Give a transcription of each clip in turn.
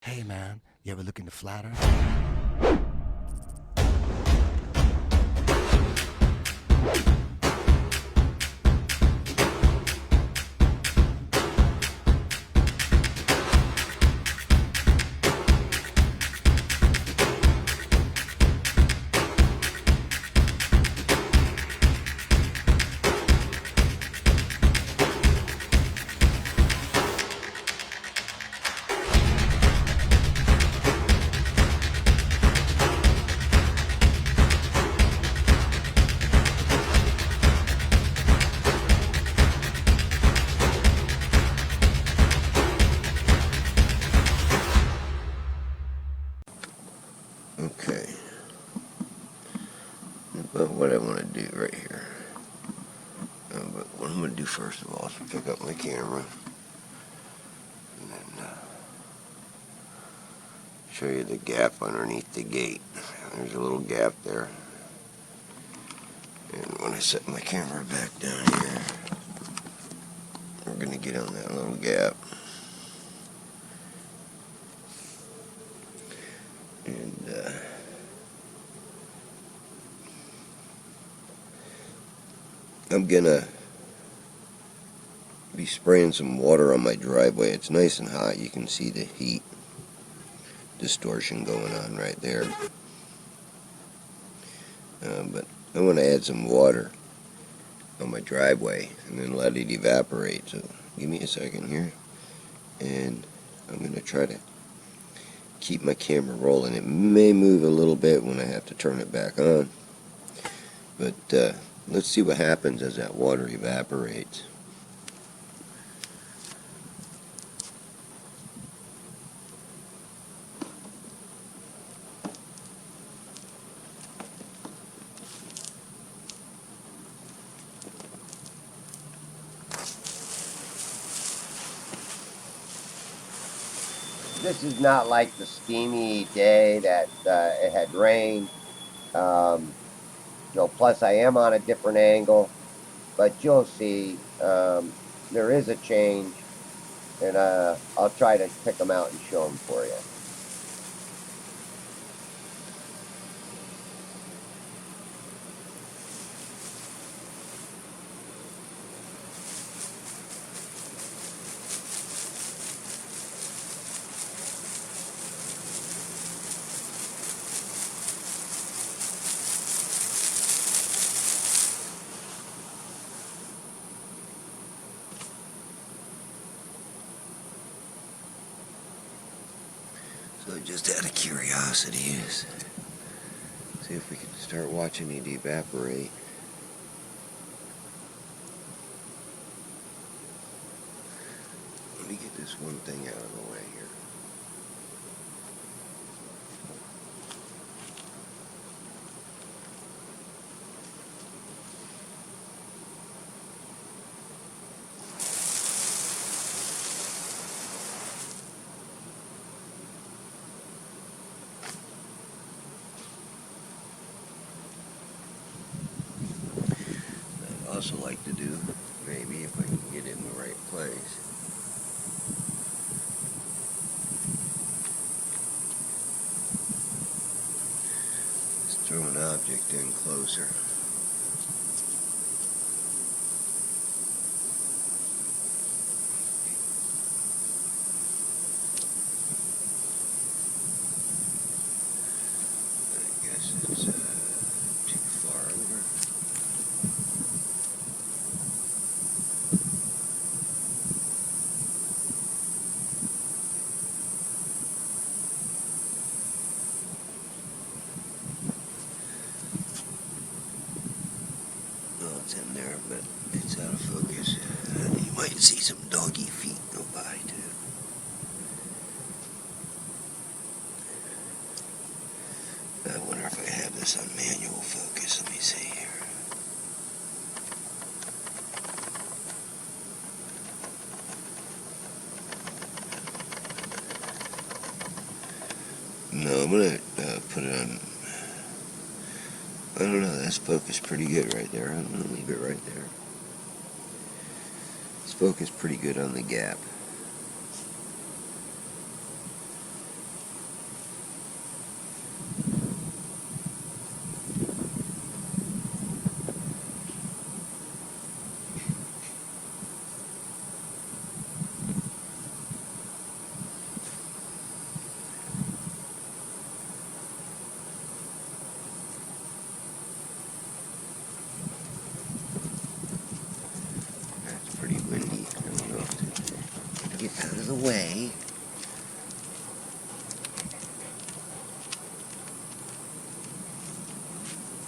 Hey man, you ever looking to flatter? Okay, but what I want to do right here, but what I'm going to do first of all is pick up my camera and then show you the gap underneath the gate. There's a little gap there, and when I set my camera back down here, we're going to get on that little gap. And I'm gonna be spraying some water on my driveway. It's nice and hot. You can see the heat distortion going on right there. But I want to add some water on my driveway and then let it evaporate. So give me a second here, and I'm gonna try to keep my camera rolling. It may move a little bit when I have to turn it back on, but let's see what happens as that water evaporates. This is not like the steamy day that it had rained. Plus I am on a different angle, but you'll see there is a change, and I'll try to pick them out and show them for you. So just out of curiosity, see if we can start watching it evaporate. Let me get this one thing out of the way here. I'd also like to do, maybe if I can get it in the right place, is throw an object in closer. I guess it's too far over. Well, it's in there, but it's out of focus. You might see some doggy feet go by too. I wonder if I have this on manual focus. Let me see here. No, I'm gonna put it on. I don't know, that's focused pretty good right there. I'm gonna leave it right there. It's focused pretty good on the gap.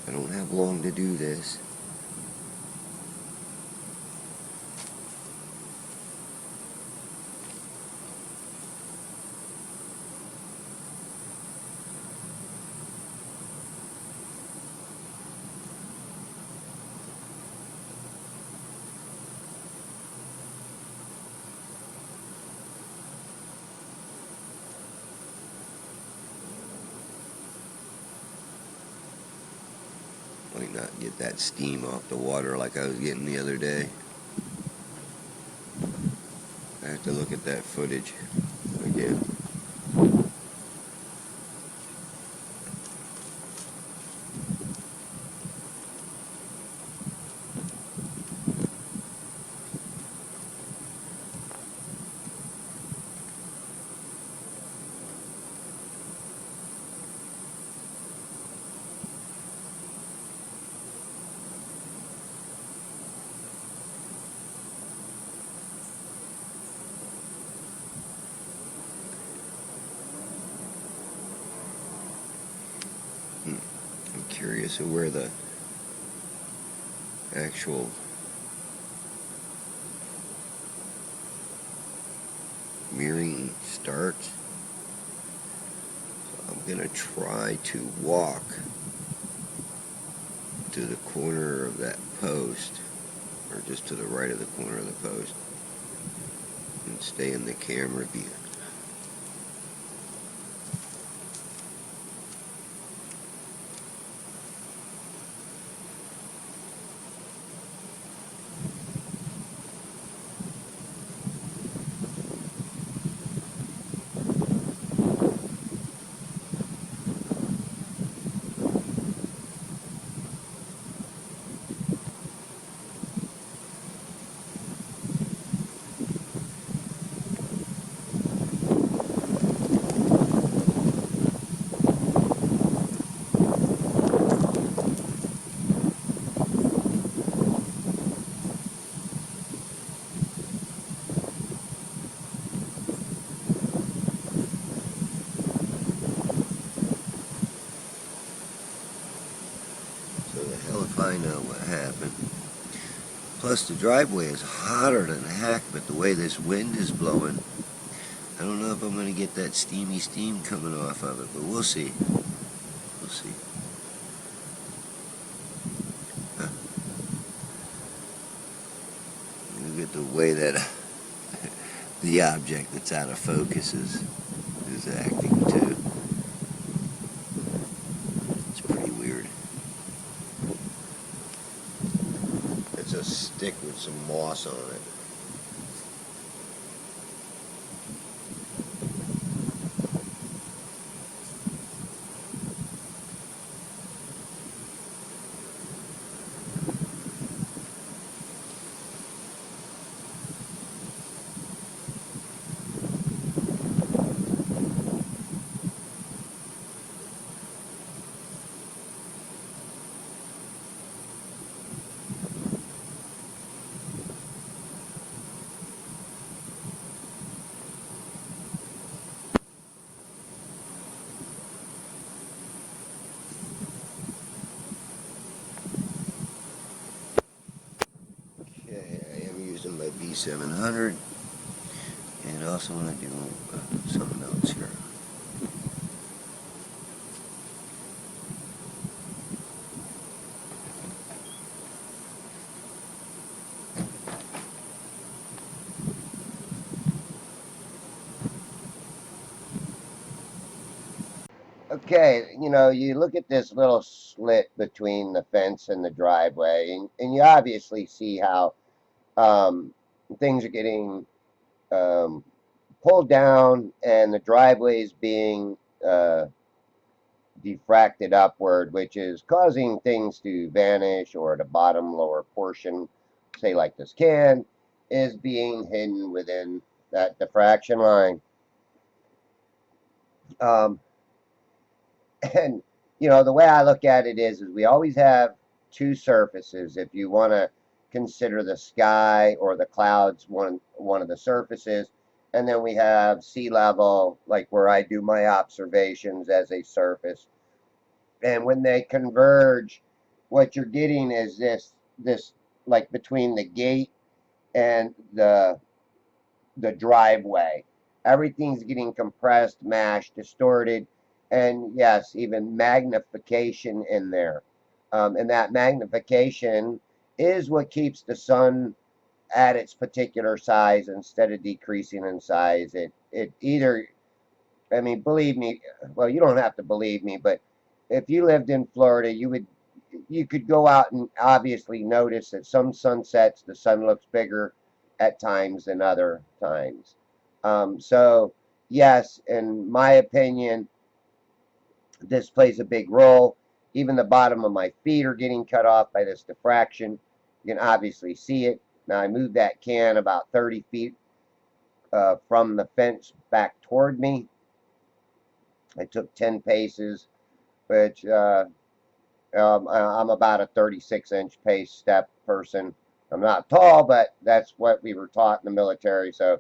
I don't have long to do this. Might not get that steam off the water like I was getting the other day. I have to look at that footage again. I'm curious of where the actual mirroring starts. So I'm gonna try to walk to the corner of that post, or just to the right of the corner of the post, and stay in the camera view. So the hell if I know what happened. Plus the driveway is hotter than heck, but the way this wind is blowing, I don't know if I'm going to get that steamy steam coming off of it, but we'll see. We'll see. Huh. Look at the way that the object that's out of focus is acting too. It's pretty weird. It's a stick with some moss on it. Okay, I am using my B700, and also want to do something else here. Okay, you look at this little slit between the fence and the driveway, and you obviously see how um, things are getting um, pulled down and the driveway is being diffracted upward, which is causing things to vanish, or the bottom lower portion, say like this can, is being hidden within that diffraction line. Um, and the way I look at it is we always have two surfaces. If you want to consider the sky or the clouds one of the surfaces, and then we have sea level, like where I do my observations, as a surface. And when they converge what you're getting is this like between the gate and the driveway. Everything's getting compressed, mashed, distorted, and yes, even magnification in there. And that magnification is what keeps the sun at its particular size instead of decreasing in size. It either, I mean, believe me, well, you don't have to believe me, but if you lived in Florida, you could go out and obviously notice that some sunsets the sun looks bigger at times than other times. So yes, in my opinion, this plays a big role. Even the bottom of my feet are getting cut off by this diffraction. You can obviously see it. Now I moved that can about 30 feet from the fence back toward me. I took 10 paces, which I'm about a 36-inch pace step person. I'm not tall, but that's what we were taught in the military. So,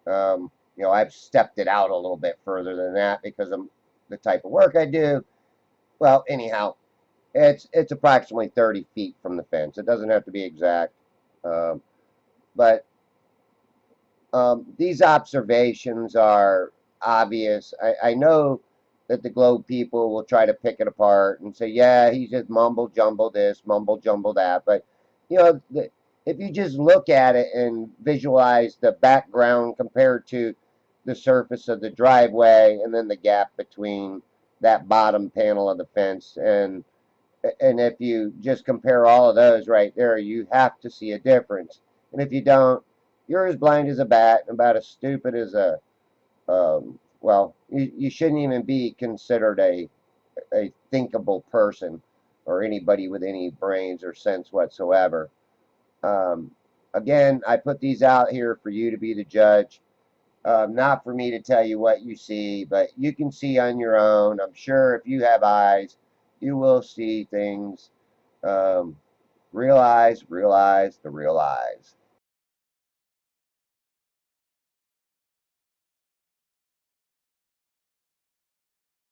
I've stepped it out a little bit further than that because of the type of work I do. Well, anyhow, it's approximately 30 feet from the fence. It doesn't have to be exact, um, but these observations are obvious. I know that the globe people will try to pick it apart and say, yeah, he's just mumble jumble this, mumble jumble that. But, if you just look at it and visualize the background compared to the surface of the driveway and then the gap between that bottom panel of the fence, and if you just compare all of those right there, you have to see a difference. And if you don't, you're as blind as a bat and about as stupid as well, you shouldn't even be considered a thinkable person or anybody with any brains or sense whatsoever. Um, Again, I put these out here for you to be the judge. Not for me to tell you what you see, but you can see on your own. I'm sure if you have eyes, you will see things. Um, realize the real eyes.